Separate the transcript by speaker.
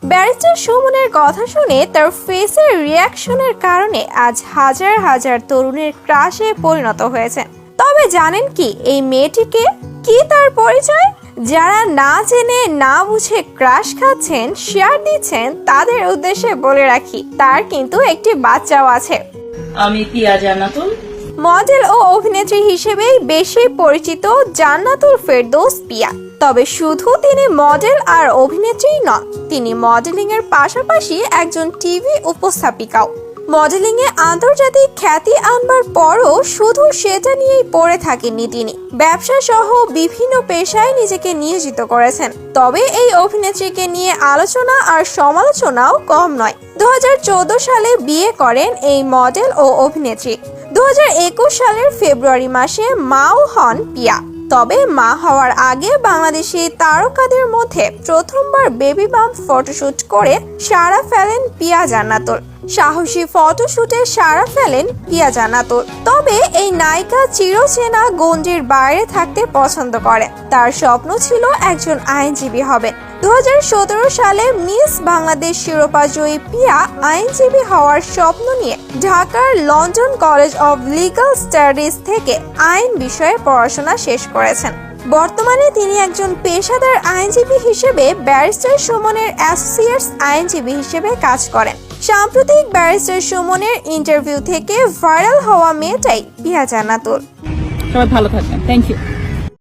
Speaker 1: Barrister সুমনের কথা শুনে তার ফেসের রিয়াকশনের কারণে আজ হাজার হাজার তরুণের ক্রাশে পরিণত হয়েছে। তবে জানেন কি এই মেয়েটিকে, কি তার পরিচয়? যারা না জেনে না বুঝে ক্রাশ খাচ্ছেন, শেয়ার দিচ্ছেন, তাদের উদ্দেশ্যে বলে রাখি তার কিন্তু একটি বাচ্চাও আছে।
Speaker 2: আমি পিয়া জান্নাতুল।
Speaker 1: মডেল ও অভিনেত্রী হিসেবেই বেশি পরিচিত জান্নাতুল ফেরদৌস পিয়া। তবে শুধু তিনি মডেল আর অভিনেত্রী নন, তিনি মডেলিং এর পাশাপাশি একজন টিভি উপস্থাপিকাও। মডেলিং এ আন্তর্জাতিক খ্যাতি আনবার পরও শুধু সেটা নিয়েই পড়ে থাকেননি তিনি, ব্যবসা সহ বিভিন্ন পেশায় নিজেকে নিয়োজিত করেছেন। তবে এই অভিনেত্রীকে নিয়ে আলোচনা আর সমালোচনাও কম নয়। 2014 সালে বিয়ে করেন এই মডেল ও অভিনেত্রী। 2021 সালের ফেব্রুয়ারি মাসে মাও হন পিয়া। তবে মা হওয়ার আগে বাংলাদেশি তারকাদের মধ্যে প্রথমবার বেবি বাম্প ফটোশুট করে সাড়া ফেলেন পিয়া জান্নাতুল। সাহসী ফটোশুটে সাড়া ফেলেন পিয়া জান্নাতুল। তবে এই নায়িকা চিরচেনা গণ্ডির বাইরে থাকতে পছন্দ করে। তার স্বপ্ন ছিল একজন আইনজীবী হবেন। 2017 সালে মিস বাংলাদেশ শিরোপা জয়ী পিয়া আইনজীবী হওয়ার স্বপ্ন নিয়ে ঢাকার London college of legal studies থেকে আইন বিষয়ে পড়াশোনা শেষ করেছেন। বর্তমানে তিনি একজন পেশাদার আইনজীবী হিসেবে ব্যারিস্টার সুমনের অ্যাসোসিয়েটস আইনজীবী হিসেবে কাজ করেন। সাম্প্রতিক ব্যারিস্টার সুমনের ইন্টারভিউ থেকে ভাইরাল হওয়া মেয়েটাই পিয়া জান্নাতুল।
Speaker 2: সবাই ভালো থাকবেন। Thank you.